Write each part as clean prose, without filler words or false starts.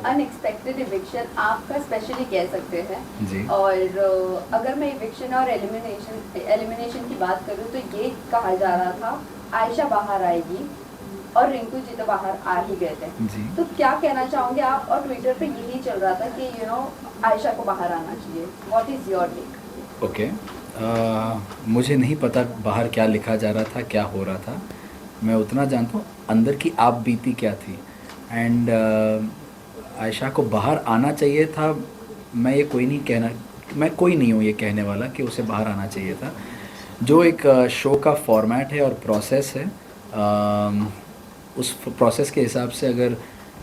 Unexpected eviction आपका specially कह सकते हैं जी। और अगर मैं इविक्शन और एलिमिनेशन की बात करूं तो ये कहा जा रहा था आयशा बाहर आएगी और रिंकू जी तो बाहर आ ही गए थे। जी। तो क्या कहना चाहोगे आप? और ट्विटर पे यही चल रहा था कि आयशा को बाहर आना चाहिए। What is your take? Okay. मुझे नहीं पता बाहर क्या लिखा जा रहा था, क्या हो रहा था। मैं उतना जानता हूँ अंदर की आप बीती क्या थी। एंड आयशा को बाहर आना चाहिए था। मैं कोई नहीं हूँ ये कहने वाला कि उसे बाहर आना चाहिए था। जो एक शो का फॉर्मेट है और प्रोसेस है, उस प्रोसेस के हिसाब से अगर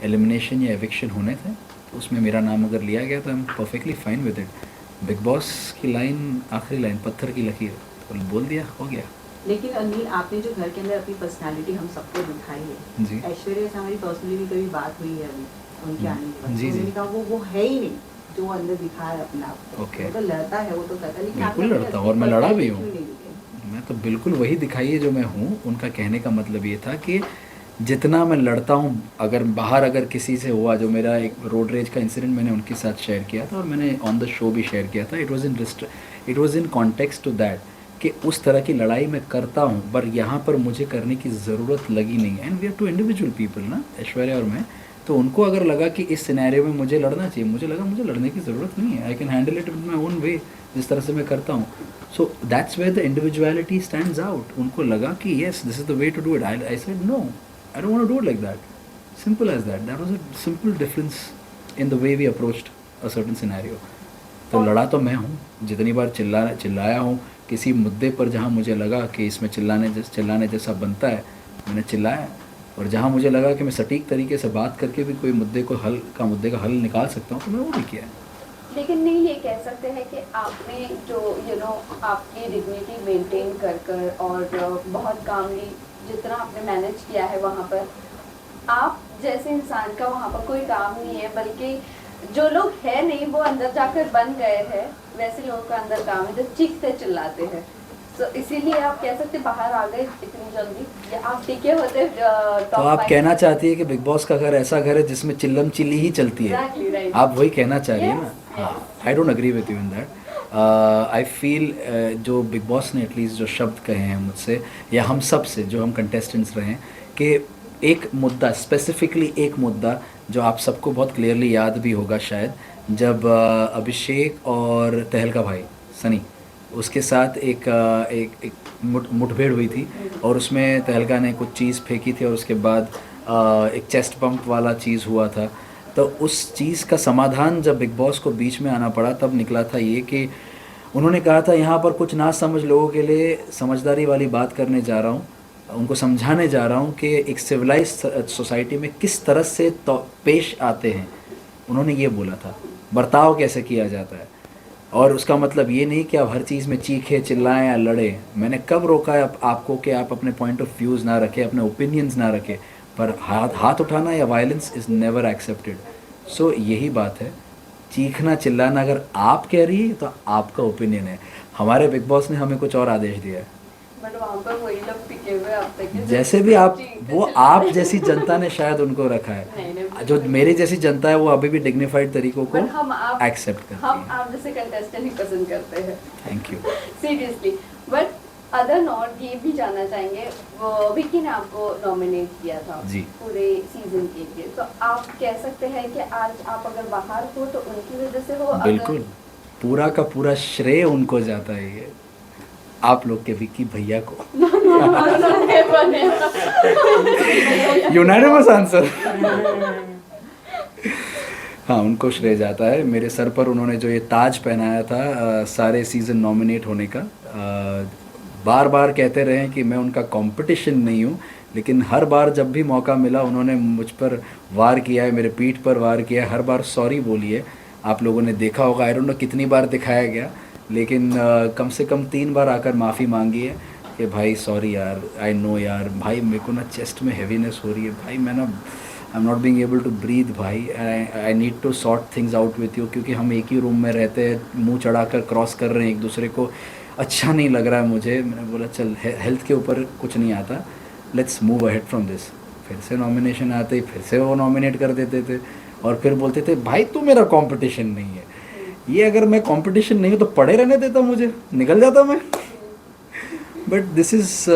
एलिमिनेशन या एविक्शन होने थे तो उसमें मेरा नाम अगर लिया गया तो I am perfectly fine with it. Big boss की लाइन, आखिरी लाइन पत्थर की लकीर, तो बोल दिया, हो गया। लेकिन अनिल, आपने जो घर के अंदर अपनी पर्सनालिटी हम सबको दिखाई है जी। ऐश्वर्या से हमारी पर्सनली भी कभी बात हुई है अभी उनके आने के बाद, जी, तो जी। मैंने कहा वो है ही नहीं जो अंदर दिखा है अपने आप को। ओके। वो तो लड़ता है, वो तो करता है, लेकिन बिल्कुल आपने लड़ता हूँ अपनी और मैं लड़ा भी personality हूँ। क्यों नहीं दिखाई? मैं तो बिल्कुल वही दिखाई है जो मैं हूँ। उनका कहने का मतलब ये था कि जितना मैं लड़ता हूँ, अगर किसी से हुआ, जो मेरा एक रोड रेज का इंसिडेंट मैंने उनके साथ शेयर किया था और मैंने ऑन द शो भी शेयर किया था, it was in context to that कि उस तरह की लड़ाई मैं करता हूँ पर यहाँ पर मुझे करने की ज़रूरत लगी नहीं। And we are two individual people ना, ऐश्वर्या और मैं। तो उनको अगर लगा कि इस सिनेरियो में मुझे लड़ना चाहिए, मुझे लगा मुझे लड़ने की ज़रूरत नहीं है। I can handle it with my own way, जिस तरह से मैं करता हूँ। So that's where the individuality stands out. उनको लगा कि yes this is the way to do it. I said no, I don't want to do it like that. Simple as that. That was a simple difference in the way we approached a certain scenario. तो लड़ा तो मैं हूँ, जितनी बार चिल्लाया हूँ किसी मुद्दे पर जहाँ मुझे लगा कि इसमें चिल्लाने जैसा बनता है, मैंने चिल्लाया। और जहाँ मुझे लगा कि मैं सटीक तरीके से बात करके भी कोई मुद्दे का हल निकाल सकता हूँ तो मैं वो भी किया। लेकिन नहीं ये कह सकते हैं कि आपने जो आपकी डिग्निटी मेंटेन कर और बहुत कामली जितना आपने मैनेज किया है वहाँ पर, आप जैसे इंसान का वहाँ पर कोई काम नहीं है, बल्कि जो लोग है नहीं वो अंदर जाकर बन गए हैं, वैसे लोगों का अंदर काम है जो चीखते चिल्लाते हैं। तो इसीलिए आप कह सकते बाहर आ गए इतनी जल्दी, या आप टिके होते तो आप कहना चाहती है कि बिग बॉस का घर ऐसा घर है जिसमें चिल्लम चिल्ली ही चलती है। Exactly right. आप वही कहना चाह रही है ना? Yes, हाँ, yes. I don't agree with you in that. I feel जो बिग बॉस ने एटलीस्ट जो शब्द कहे हैं मुझसे या हम सब से, जो हम कंटेस्टेंट्स रहे हैं, कि एक मुद्दा, स्पेसिफिकली एक मुद्दा जो आप सबको बहुत क्लियरली याद भी होगा शायद, जब अभिषेक और तहलका भाई सनी उसके साथ एक मुठभेड़ हुई थी और उसमें तहलका ने कुछ चीज़ फेंकी थी और उसके बाद एक चेस्ट पंप वाला चीज़ हुआ था। तो उस चीज़ का समाधान जब बिग बॉस को बीच में आना पड़ा तब निकला था ये कि उन्होंने कहा था यहाँ पर कुछ ना समझ लोगों के लिए समझदारी वाली बात करने जा रहा हूँ, उनको समझाने जा रहा हूँ कि एक सिविलाइज सोसाइटी में किस तरह से तो पेश आते हैं। उन्होंने ये बोला था, बर्ताव कैसे किया जाता है। और उसका मतलब ये नहीं कि आप हर चीज़ में चीखें चिल्लाएं या लड़ें। मैंने कब रोका है आपको कि आप अपने पॉइंट ऑफ व्यूज़ ना रखें, अपने ओपिनियंस ना रखें, पर हाथ उठाना या वायलेंस इज़ नेवर एक्सेप्टेड। सो यही बात है, चीखना चिल्लाना अगर आप कह रही है तो आपका ओपिनियन है। हमारे बिग बॉस ने हमें कुछ और आदेश दिया है। बट वहाँ पर वही लोग टिके हुए अब तक के, जैसे भी आप, वो आप जैसी जनता ने शायद उनको रखा है। जो मेरी जैसी जनता है वो अभी भी डिग्निफाइड तरीकों को एक्सेप्ट करती है। हम आप जैसे कंटेस्टेंट ही पसंद करते हैं। Thank you. Seriously. But other not, ये भी जानना चाहेंगे, वो विक्की ने आपको नॉमिनेट किया था जी पूरे सीजन के लिए, तो आप कह सकते हैं कि आज आप अगर बाहर हो तो उनकी वजह से हो? बिल्कुल, पूरा का पूरा श्रेय उनको जाता है ये, आप लोग के विक्की भैया को। Unanimous answer. हाँ, उनको श्रेय जाता है। मेरे सर पर उन्होंने जो ये ताज पहनाया था सारे सीज़न नॉमिनेट होने का, बार बार कहते रहे कि मैं उनका कंपटीशन नहीं हूँ, लेकिन हर बार जब भी मौका मिला उन्होंने मुझ पर वार किया है, मेरे पीठ पर वार किया है, हर बार सॉरी बोली है। आप लोगों ने देखा होगा, आई डोंट नो कितनी बार दिखाया गया, लेकिन कम से कम 3 बार आकर माफ़ी मांगी है कि भाई सॉरी यार, आई नो यार, भाई मेरे को ना चेस्ट में हैवीनेस हो रही है भाई, मैं ना I am not being able to breathe भाई, I need to sort things out with you, क्योंकि हम एक ही रूम में रहते हैं, मुंह चढ़ाकर क्रॉस कर रहे हैं एक दूसरे को, अच्छा नहीं लग रहा है मुझे। मैंने बोला चल हेल्थ के ऊपर कुछ नहीं आता, let's move ahead from this. फिर से नॉमिनेशन आते ही फिर से वो नॉमिनेट कर देते थे। और फिर बोलते थे भाई तू मेरा कंपटीशन नहीं है। ये अगर मैं कंपटीशन नहीं हूँ तो पड़े रहने देता, मुझे निकल जाता मैं। बट दिस इज़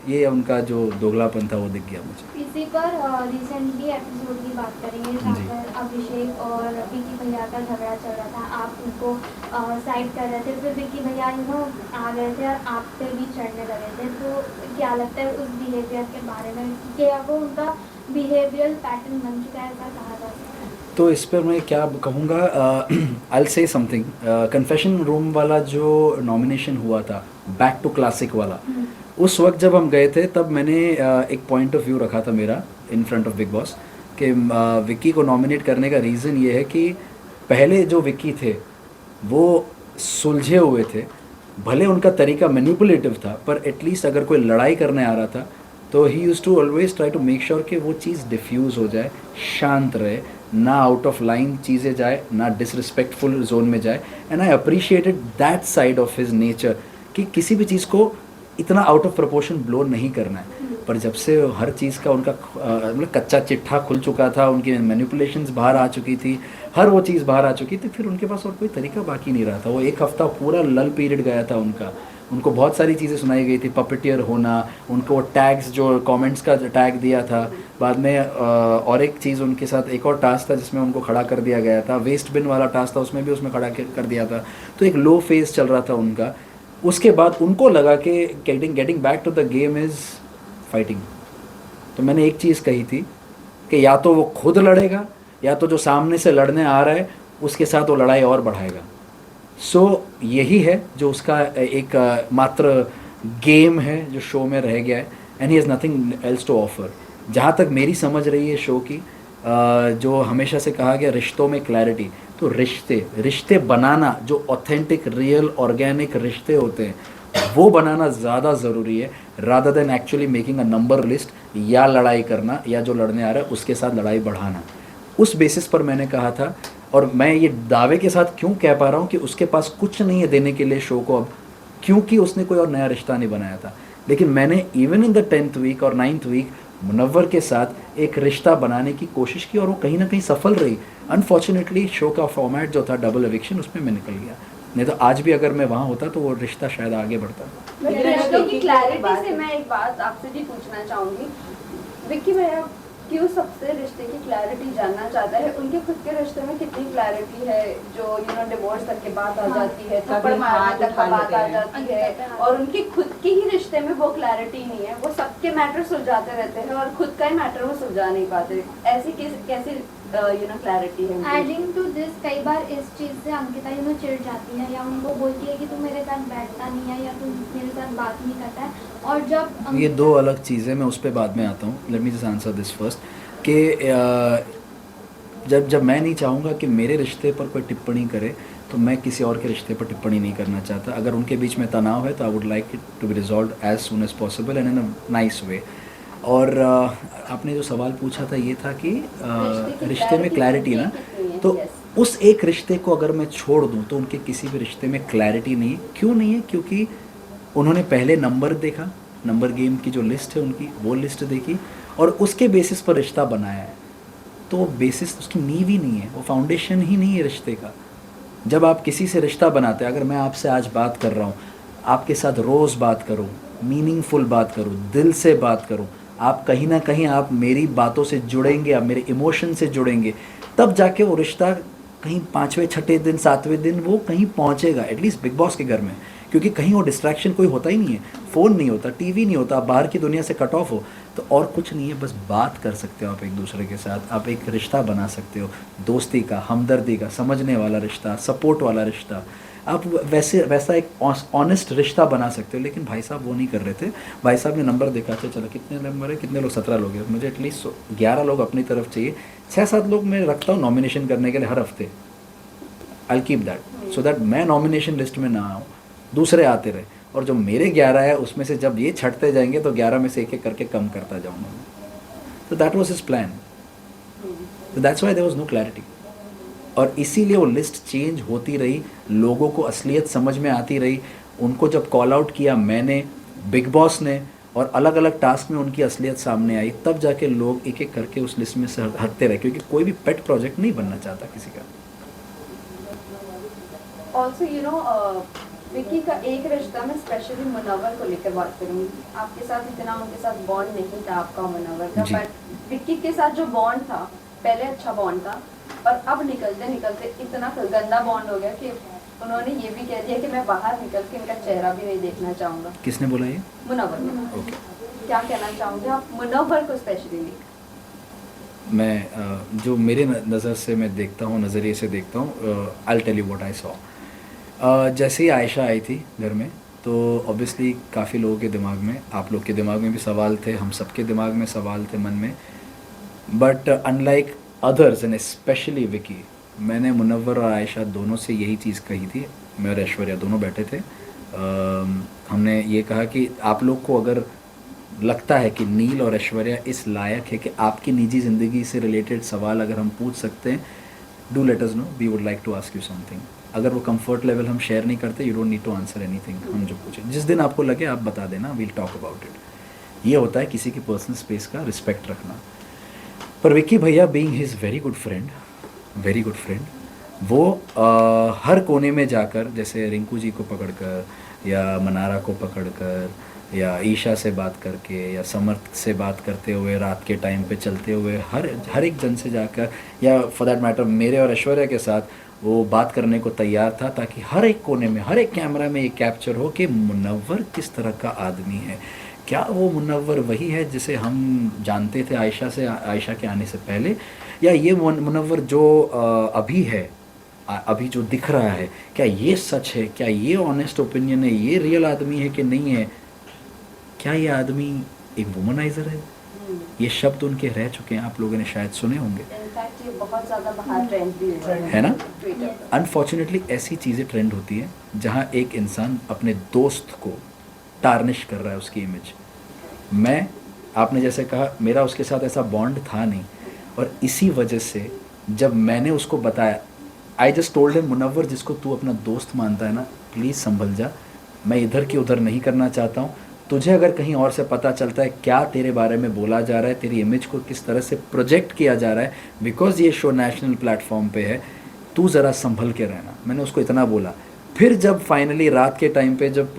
ये उनका जो दोगलापन था वो दिख गया मुझे। इसी पर रिसेंटली एपिसोड की बात करेंगे जहाँ जी। पर अभिषेक और विक्की भैया का झगड़ा चल रहा था, आप उनको साइड कर रहे थे, फिर विक्की भैया आ गए थे और आप पे भी चढ़ने लगे थे, तो क्या लगता है उस बिहेवियर के बारे में, क्या वो उनका बिहेवियरल पैटर्न बन चुका है, ऐसा कहा जा सकता है? तो इस पर मैं क्या कहूँगा, I will say something. Confession room वाला जो नॉमिनेशन हुआ था, बैक टू क्लासिक वाला, उस वक्त जब हम गए थे तब मैंने एक पॉइंट ऑफ व्यू रखा था मेरा in front of big boss कि विक्की को नॉमिनेट करने का रीज़न ये है कि पहले जो विक्की थे वो सुलझे हुए थे, भले उनका तरीका मैनिपुलेटिव था पर एटलीस्ट अगर कोई लड़ाई करने आ रहा था तो he used to always try to make sure कि वो चीज़ डिफ्यूज़ हो जाए, शांत रहे, ना आउट ऑफ लाइन चीज़ें जाए, ना डिसरिस्पेक्टफुल जोन में जाए। And I appreciated that side of his nature कि किसी भी चीज़ को इतना आउट ऑफ प्रोपोर्शन ब्लो नहीं करना है। पर जब से हर चीज़ का उनका मतलब कच्चा चिट्ठा खुल चुका था, उनकी मैनिपुलेशंस बाहर आ चुकी थी, हर वो चीज़ बाहर आ चुकी थी, फिर उनके पास और कोई तरीका बाकी नहीं रहा था। वो एक हफ्ता पूरा लल पीरियड गया था उनका, उनको बहुत सारी चीज़ें सुनाई गई थी, पपेटियर होना, उनको टैग्स जो कमेंट्स का टैग दिया था, बाद में और एक चीज़ उनके साथ एक और टास्क था जिसमें उनको खड़ा कर दिया गया था, वेस्ट बिन वाला टास्क था, उसमें भी उसमें खड़ा कर दिया था। तो एक लो फेज चल रहा था उनका। उसके बाद उनको लगा कि getting back to the game is fighting. तो मैंने एक चीज़ कही थी कि या तो वो खुद लड़ेगा या तो जो सामने से लड़ने आ रहा है उसके साथ वो लड़ाई और बढ़ाएगा। सो यही है जो उसका एक मात्र गेम है जो शो में रह गया है, and he has nothing else to offer. जहाँ तक मेरी समझ रही है शो की, जो हमेशा से कहा गया रिश्तों में क्लैरिटी, तो रिश्ते बनाना, जो ऑथेंटिक रियल ऑर्गेनिक रिश्ते होते हैं वो बनाना ज़्यादा ज़रूरी है, rather than actually making a number list या लड़ाई करना या जो लड़ने आ रहा है उसके साथ लड़ाई बढ़ाना। उस बेसिस पर मैंने कहा था, और मैं ये दावे के साथ क्यों कह पा रहा हूँ कि उसके पास कुछ नहीं है देने के लिए शो को अब, क्योंकि उसने कोई और नया रिश्ता नहीं बनाया था। लेकिन मैंने even in the 10th week और 9th वीक मुनव्वर के साथ एक रिश्ता बनाने की कोशिश की और वो कहीं ना कहीं सफल रही। अनफॉर्चुनेटली शो का फॉर्मेट जो था डबल एविक्शन, उसमें मैं निकल गया, नहीं तो आज भी अगर मैं वहाँ होता तो वो रिश्ता शायद आगे बढ़ता। रिश्तों की क्लैरिटी से मैं एक बात आपसे भी पूछना चाहूँगी, विक्की भैया क्यों सबसे रिश्ते की क्लैरिटी जानना चाहता है? उनके खुद के रिश्ते में कितनी क्लैरिटी है जो डिवोर्स तक के बात आ जाती है, थप्पड़ मारने तक का बात आ जाती है, और उनके खुद के ही रिश्ते में वो क्लैरिटी नहीं है। वो सबके मैटर सुलझाते रहते हैं और खुद का ही मैटर वो सुलझा नहीं पाते। ऐसी कैसी क्लैरिटी है? एडिंग टू दिस, कई बार इस चीज़ से अंकिता चिढ़ जाती है या उनको बोलती है कि तू मेरे साथ बैठता नहीं है या तू मेरे साथ बात नहीं करता है। और जब ये दो अलग चीज़ें, मैं उस पर बाद में आता हूँ। Let me just answer this first कि जब मैं नहीं चाहूँगा कि मेरे रिश्ते पर कोई टिप्पणी करे तो मैं किसी और के रिश्ते पर टिप्पणी नहीं करना चाहता। अगर उनके बीच में तनाव है तो I would like it to be resolve as soon as possible and in a nice way. और आपने जो सवाल पूछा था ये था कि रिश्ते में क्लैरिटी ना, तो उस एक रिश्ते को अगर मैं छोड़ दूं तो उनके किसी भी रिश्ते में क्लैरिटी नहीं है। क्यों नहीं है? क्योंकि उन्होंने पहले नंबर देखा, नंबर गेम की जो लिस्ट है उनकी वो लिस्ट देखी और उसके बेसिस पर रिश्ता बनाया है। तो बेसिस उसकी नींव ही नहीं है, वो फाउंडेशन ही नहीं है रिश्ते का। जब आप किसी से रिश्ता बनाते हैं, अगर मैं आपसे आज बात कर रहा हूँ, आपके साथ रोज़ बात करूँ, मीनिंगफुल बात करूँ, दिल से बात करूँ, आप कहीं ना कहीं आप मेरी बातों से जुड़ेंगे, आप मेरे इमोशन से जुड़ेंगे, तब जाके वो रिश्ता कहीं 5वें 6ठे दिन 7वें दिन वो कहीं पहुँचेगा, एटलीस्ट बिग बॉस के घर में। क्योंकि कहीं वो डिस्ट्रैक्शन कोई होता ही नहीं है, फ़ोन नहीं होता, टीवी नहीं होता, आप बाहर की दुनिया से कट ऑफ हो, तो और कुछ नहीं है, बस बात कर सकते हो आप एक दूसरे के साथ, आप एक रिश्ता बना सकते हो, दोस्ती का, हमदर्दी का, समझने वाला रिश्ता, सपोर्ट वाला रिश्ता, आप वैसा एक ऑनेस्ट रिश्ता बना सकते हो। लेकिन भाई साहब वो नहीं कर रहे थे। भाई साहब ने नंबर देखा था, चलो कितने नंबर है, कितने लोग, 17 लोग हैं, मुझे एटलीस्ट 11 लोग अपनी तरफ चाहिए, 6-7 लोग मैं रखता हूँ नॉमिनेशन करने के लिए हर हफ्ते। I keep that so that मैं नॉमिनेशन लिस्ट में ना आऊँ, दूसरे आते रहे, और जो मेरे 11 है उसमें से जब ये छटते जाएंगे तो 11 में से एक एक करके कम करता जाऊँगा। तो दैट वॉज हिज प्लान, तो that's why there was no clarity. और इसीलिए वो लिस्ट चेंज होती रही, लोगों को असलियत समझ में आती रही। उनको जब कॉल आउट किया मैंने, बिग बॉस ने, और अलग अलग टास्क में उनकी असलियत सामने आई, तब जाके लोग एक एक करके उस लिस्ट में से हटते रहे, क्योंकि कोई भी पेट प्रोजेक्ट नहीं बनना चाहता किसी का। ऑल्सो विक्की का एक रिश्ता में स्पेशली मुनव्वर को लेकर बात करूंगी। आपके साथ इतना उनके साथ बॉन्ड नहीं था आपका मुनव्वर का, जी। बट विक्की के साथ जो बॉन्ड था पहले अच्छा बॉन्ड था, और अब निकलते निकलते इतना गंदा बॉन्ड हो गया कि उन्होंने ये भी कह दिया कि मैं बाहर निकल के इनका चेहरा भी नहीं देखना चाहूँगा। किसने बोला ये? मुनव्वर ने। ओके। क्या कहना चाहूँगे आप मुनव्वर को स्पेशली? मैं जो मेरे नज़र से मैं देखता हूँ, नज़रिए से देखता हूँ, I tell you what I saw. जैसे ही आयशा आई थी घर में, तो ऑब्वियसली काफ़ी लोगों के दिमाग में, आप लोग के दिमाग में भी सवाल थे, हम सबके दिमाग में सवाल थे मन में, but unlike others and specially Vicky, मैंने मुनव्वर और आयशा दोनों से यही चीज़ कही थी। मैं और ऐश्वर्या दोनों बैठे थे, हमने ये कहा कि आप लोग को अगर लगता है कि नील और ऐश्वर्या इस लायक है कि आपकी निजी ज़िंदगी से रिलेटेड सवाल अगर हम पूछ सकते हैं, do let us know, we would like to ask you something. अगर वो कंफर्ट लेवल हम शेयर नहीं करते, you don't need to answer anything. हम जो पूछे, जिस दिन आपको लगे आप बता देना, वील टॉक अबाउट इट। ये होता है किसी की पर्सनल स्पेस का रिस्पेक्ट रखना। पर विक्की भैया being his very good friend, very good friend, वो हर कोने में जाकर, जैसे रिंकू जी को पकड़कर या मनारा को पकड़कर या ईशा से बात करके या समर्थ से बात करते हुए, रात के टाइम पे चलते हुए हर एक जन से जाकर, या फॉर दैट मैटर मेरे और ऐश्वर्या के साथ वो बात करने को तैयार था, ताकि हर एक कोने में, हर एक कैमरा में ये कैप्चर हो कि मुनव्वर किस तरह का आदमी है। क्या वो मुनव्वर वही है जिसे हम जानते थे आयशा के आने से पहले, या ये मुनव्वर जो अभी है, अभी जो दिख रहा है, क्या ये सच है? क्या ये ऑनेस्ट ओपिनियन है? ये रियल आदमी है कि नहीं है? क्या ये आदमी एक वुमनाइजर है? ये शब्द उनके रह चुके हैं, आप लोगों ने शायद सुने होंगे। इनफैक्ट ये बहुत ज़्यादा बाहर ट्रेंड भी हुआ है ना? ट्विटर पर। अनफॉर्चुनेटली ऐसी चीज़ें ट्रेंड होती है जहाँ एक इंसान अपने दोस्त को टार्निश कर रहा है, उसकी इमेज। आपने जैसे कहा, मेरा उसके साथ ऐसा बॉन्ड था नहीं, और इसी वजह से जब मैंने उसको बताया, I just told him, Munawar जिसको तू अपना दोस्त मानता है ना, प्लीज़ संभल जा, मैं इधर की उधर नहीं करना चाहता हूँ। तुझे अगर कहीं और से पता चलता है क्या तेरे बारे में बोला जा रहा है, तेरी इमेज को किस तरह से प्रोजेक्ट किया जा रहा है, बिकॉज ये शो नेशनल प्लेटफॉर्म पे है, तू ज़रा संभल के रहना। मैंने उसको इतना बोला। फिर जब फाइनली रात के टाइम पे जब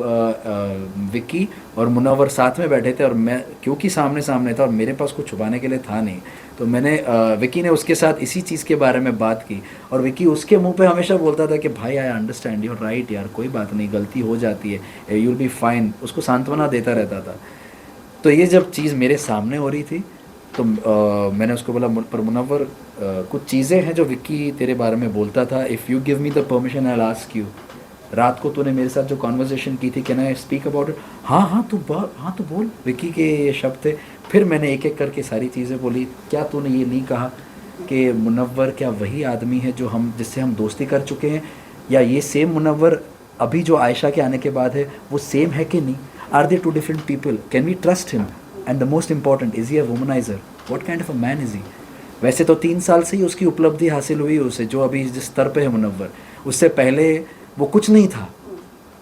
विक्की और मुनव्वर साथ में बैठे थे, और मैं क्योंकि सामने सामने था और मेरे पास कुछ छुपाने के लिए था नहीं, तो मैंने विक्की ने उसके साथ इसी चीज़ के बारे में बात की, और विक्की उसके मुंह पे हमेशा बोलता था कि भाई I understand, you are right यार, कोई बात नहीं, गलती हो जाती है, यू विल बी फाइन, उसको सांत्वना देता रहता था। तो ये जब चीज़ मेरे सामने हो रही थी, तो मैंने उसको बोला, पर मुनव्वर कुछ चीज़ें हैं जो विक्की तेरे बारे में बोलता था, if you give me the permission I will ask you. रात को तूने मेरे साथ जो कॉन्वर्जेशन की थी, can I speak about it? हाँ तू बोल। विक्की के ये शब्द थे। फिर मैंने एक एक करके सारी चीज़ें बोली। क्या तूने ये नहीं कहा कि मुनव्वर क्या वही आदमी है जिससे हम दोस्ती कर चुके हैं, या ये सेम मुनव्वर अभी जो आयशा के आने के बाद है वो सेम है कि नहीं? Are they two different people? Can we trust him? And the most important, is he a womaniser? What kind of a man is he? वैसे तो 3 साल से ही उसकी उपलब्धि हासिल हुई उसे, जो अभी जिस स्तर पे है मुनव्वर, उससे पहले वो कुछ नहीं था।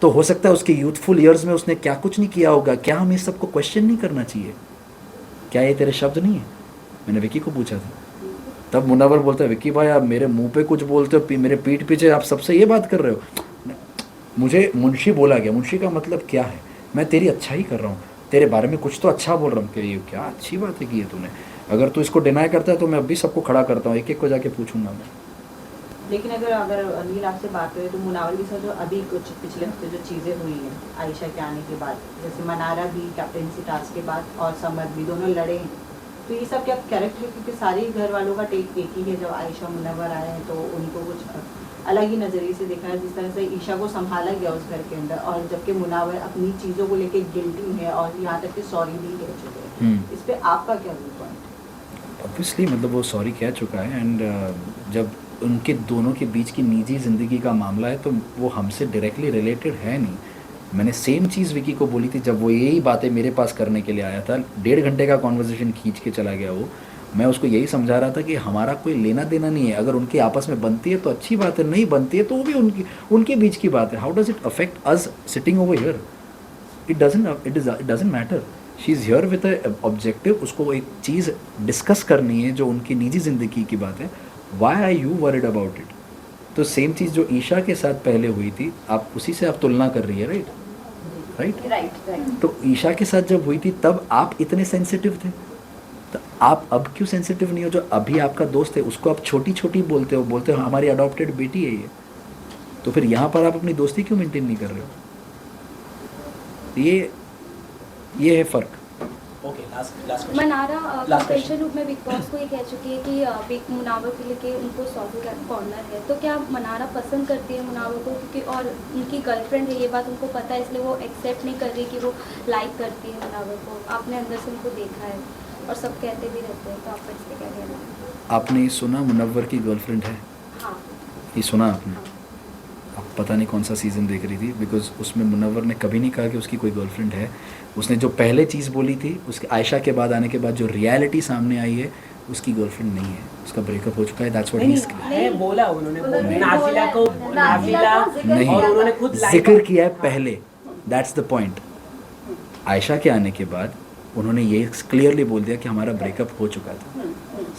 तो हो सकता है उसके यूथफुल ईयर्स में उसने क्या कुछ नहीं किया होगा। क्या हमें सबको क्वेश्चन नहीं करना चाहिए? क्या ये तेरे शब्द नहीं है? मैंने विक्की को पूछा था। तब मुनव्वर बोलता है, विक्की भाई आप मेरे मुंह पे कुछ बोलते हो, मेरे पीठ पीछे आप सबसे ये बात कर रहे हो। मुझे मुंशी बोला गया। मुंशी का मतलब क्या है? मैं तेरी अच्छा ही कर रहा हूँ, तेरे बारे में कुछ तो अच्छा बोल रहा हूँ। कि ये क्या अच्छी बात है की है तूने? अगर तू इसको डिनाई करता है तो मैं अभी सबको खड़ा करता हूँ, एक एक को जाके पूछूंगा मैं। लेकिन अगर नील आपसे बात करें तो मुनावर के साथ जो अभी कुछ पिछले हफ्ते जो चीज़ें हुई हैं आयशा के आने के बाद, जैसे मनारा भी कैप्टनसी टास्क के बाद और समर भी दोनों लड़े हैं, तो ये सब क्या कैरेक्टर है? क्योंकि सारे घर वालों का टेक एक ही है, जब आयशा मुनव्वर आए हैं तो उनको कुछ अलग ही नज़रिए से देखा है, जिस तरह से ईशा को संभाला गया उस घर के अंदर, और जबकि मुनव्वर अपनी चीज़ों को लेके गिल्टी है और यहाँ तक कि सॉरी भी कह चुके हैं। इस पर आपका क्या व्यू पॉइंट? ऑब्वियसली मतलब वो सॉरी कह चुका है, एंड जब उनके दोनों के बीच की निजी ज़िंदगी का मामला है तो वो हमसे डायरेक्टली रिलेटेड है नहीं। मैंने सेम चीज़ विकी को बोली थी जब वो यही बातें मेरे पास करने के लिए आया था। 1.5 घंटे का कॉन्वर्सेशन खींच के चला गया वो। मैं उसको यही समझा रहा था कि हमारा कोई लेना देना नहीं है। अगर उनकी आपस में बनती है तो अच्छी बात है, नहीं बनती है तो वो भी उनके बीच की बात है। How does it affect us sitting over here? It doesn't matter. She is here with objective, उसको एक चीज़ डिस्कस करनी है जो उनकी निजी ज़िंदगी की बात है. Why are you worried about it? तो सेम चीज़ जो ईशा के साथ पहले हुई थी, आप उसी से आप तुलना कर रही है, राइट? राइट. राइट. तो ईशा के साथ जब हुई थी तब आप इतने सेंसिटिव थे, तो आप अब क्यों सेंसिटिव नहीं हो? जो अभी आपका दोस्त है उसको आप छोटी छोटी बोलते हो हमारी अडॉप्टेड बेटी है ये, तो फिर यहाँ पर आप अपनी दोस्ती क्यों मेंटेन नहीं कर रहे हो? ये है फ़र्क. Okay, last question. Mannara Last कंपेंशन रूप में बिग बॉस को ये कह चुकी है कि बिग मुनावर के लिए उनको सॉफ्ट कॉर्नर है, तो क्या मनारा पसंद करती है मुनावर को? क्योंकि और उनकी गर्लफ्रेंड है, ये बात उनको पता है, इसलिए वो एक्सेप्ट नहीं कर रही कि वो लाइक करती है मुनावर को. आपने अंदर से उनको देखा है और सब कहते भी रहते हैं, तो आप इस पर क्या कहना है? आपने ये सुना मुनव्वर की गर्लफ्रेंड है? हाँ. ये सुना आपने? आप पता नहीं कौन सा सीज़न देख रही थी, बिकॉज उसमें मुनव्वर ने कभी नहीं कहा कि उसकी कोई गर्लफ्रेंड है. उसने जो पहले चीज़ बोली थी, उसके आयशा के बाद आने के बाद जो रियलिटी सामने आई है, उसकी गर्लफ्रेंड नहीं है, उसका ब्रेकअप हो चुका है. That's what he is. है बोला उन्होंने, उन्होंने नाज़िला को, बोला, नाज़िला नाज़िला का जिक्र नहीं, और उन्होंने खुद जिक्र किया है पहले. That's the point. आयशा के आने के बाद उन्होंने ये क्लियरली बोल दिया कि हमारा ब्रेकअप हो चुका था.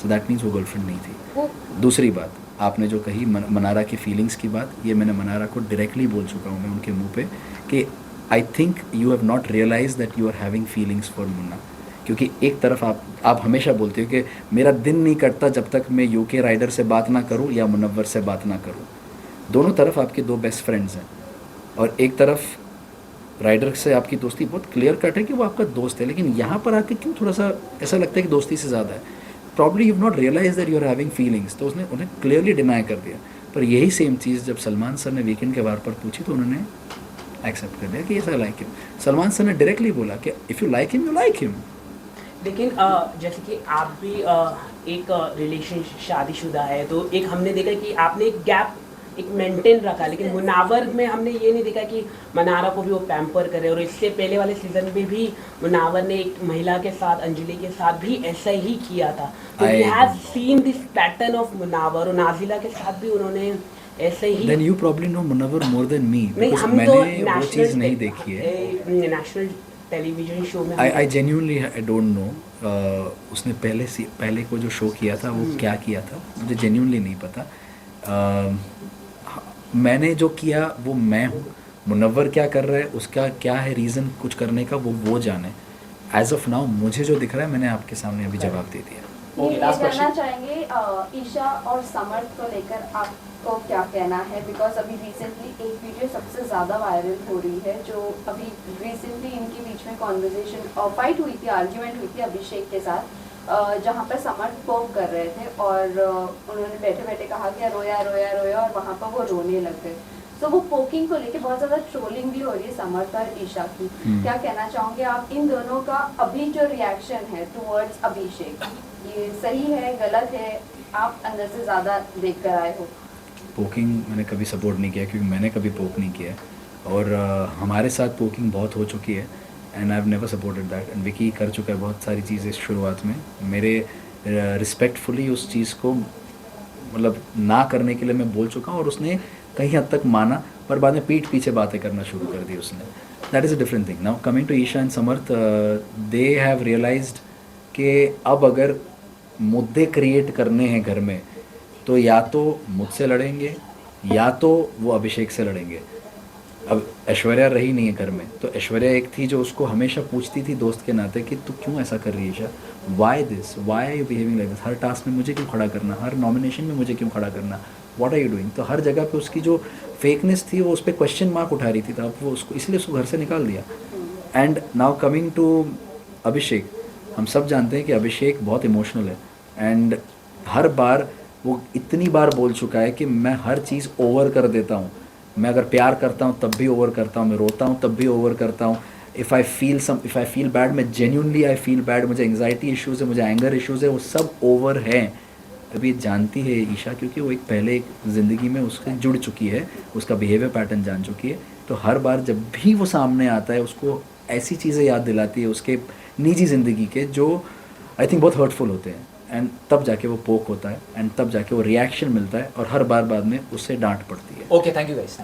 सो दैट मीन्स वो गर्लफ्रेंड नहीं थी. वो दूसरी बात, आपने जो कही मनारा की फीलिंग्स की बात, ये मैंने मनारा को डायरेक्टली बोल चुका हूँ मैं उनके मुंह पे कि I think you have not realise that you are having feelings for Munna. क्योंकि एक तरफ आप हमेशा बोलते हो कि मेरा दिन नहीं कटता जब तक मैं यूके राइडर से बात ना करूँ या मुनव्वर से बात ना करूँ. दोनों तरफ आपके दो बेस्ट फ्रेंड्स हैं, और एक तरफ राइडर से आपकी दोस्ती बहुत क्लियर कट है कि वो आपका दोस्त है, लेकिन यहाँ पर आके क्यों थोड़ा सा ऐसा लगता है कि दोस्ती से ज़्यादा है. Probably you not realise that you are having feelings. तो उसने उन्हें क्लियरली डिनाई कर दिया. पर यही सेम चीज़ जब सलमान सर ने वीकेंड के बार पर पूछी तो उन्होंने एक्सेप्ट कर दिया कि ऐसा लाइक हिम. सलमान सर ने डायरेक्टली बोला कि if you like him you like him. लेकिन जैसे कि आप भी एक रिलेशन शादीशुदा है, तो एक हमने देखा कि आपने एक गैप एक मेंटेन रखा, लेकिन मुनावर में हमने ये नहीं देखा कि मनारा को भी वो पैम्पर करे. और इससे पहले वाले सीजन में भी मुनावर ने एक महिला के साथ, अंजलि के साथ भी ऐसा ही किया था. तो we have seen this pattern of Munawar, और नाज़िला के साथ भी उन्होंने ऐसे ही. Then you probably know Munawar more than me, नहीं, बिकॉज हम तो मैंने वो चीज़ नहीं देखी है. नेशनल टेलीविजन शो में I genuinely I don't know उसने पहले को जो शो किया था वो क्या किया था, मुझे जेन्यूनली नहीं पता. मैंने जो किया वो मैं हूँ. मुनव्वर क्या कर रहा है, उसका क्या है रीज़न कुछ करने का, वो जाने. एज ऑफ नाउ मुझे जो दिख रहा है मैंने आपके सामने अभी जवाब दे दिया. ओके, ये लास्ट जानना क्वेश्चन. चाहेंगे ईशा और समर्थ को लेकर आपको क्या कहना है? बिकॉज अभी रिसेंटली एक वीडियो सबसे ज़्यादा वायरल हो रही है, जो अभी रिसेंटली इनके बीच में कॉन्वर्जेशन और फाइट हुई थी, आर्ग्यूमेंट हुई थी अभिषेक के साथ, जहाँ पर समर्थ पोक कर रहे थे और उन्होंने बैठे बैठे कहा कि रोया रोया रोया, और वहाँ पर वो रोने लग गए. तो वो पोकिंग को लेके बहुत ज़्यादा ट्रोलिंग भी हो रही है समर्थ और ईशा की. क्या कहना चाहोगे आप इन दोनों का अभी जो रिएक्शन है टुवर्ड्स अभिषेक, ये सही है गलत है? आप अंदर से ज़्यादा देख कर आए हो. पोकिंग मैंने कभी सपोर्ट नहीं किया, क्योंकि मैंने कभी पोक नहीं किया है, और हमारे साथ पोकिंग बहुत हो चुकी है, and I have never supported that. And Vicky कर चुका है बहुत सारी चीज़ें शुरुआत में, मेरे रिस्पेक्टफुली उस चीज़ को मतलब ना करने के लिए मैं बोल चुका हूँ, और उसने कहीं हद तक माना, पर बाद में पीठ पीछे बातें करना शुरू कर दी उसने. That is a different thing. Now coming to Isha and Samarth, they have realised कि अब अगर मुद्दे क्रिएट करने हैं घर में, तो या तो मुझसे लड़ेंगे या तो वो अभिषेक से लड़ेंगे. अब ऐश्वर्या रही नहीं है घर में, तो ऐश्वर्या एक थी जो उसको हमेशा पूछती थी दोस्त के नाते कि तू क्यों ऐसा कर रही है Isha, why this, why are you behaving like this, हर टास्क में मुझे क्यों खड़ा करना, हर नॉमिनेशन में मुझे क्यों खड़ा करना, व्हाट आर यू डूइंग. तो हर जगह पे उसकी जो फेकनेस थी वो उस पर क्वेश्चन मार्क उठा रही थी, तो अब वो उसको इसलिए उसको घर से निकाल दिया. एंड नाउ कमिंग टू अभिषेक, हम सब जानते हैं कि अभिषेक बहुत इमोशनल है, एंड हर बार वो इतनी बार बोल चुका है कि मैं हर चीज़ ओवर कर देता हूँ. मैं अगर प्यार करता हूँ तब भी ओवर करता हूँ, मैं रोता हूँ तब भी ओवर करता हूँ. इफ़ आई फील बैड, मैं जेन्यूनली आई फील बैड, मुझे एंग्जाइटी इश्यूज़ है, मुझे एंगर इश्यूज़ है, वो सब ओवर हैं. अभी जानती है ईशा, क्योंकि वो एक पहले एक ज़िंदगी में उससे जुड़ चुकी है, उसका बिहेवियर पैटर्न जान चुकी है. तो हर बार जब भी वो सामने आता है उसको ऐसी चीज़ें याद दिलाती है उसके निजी ज़िंदगी के, जो आई थिंक बहुत हर्टफुल होते हैं. एंड तब जाके वो पोक होता है, एंड तब जाके वो रिएक्शन मिलता है, और हर बार बाद में उससे डांट पड़ती है. Okay, thank you guys.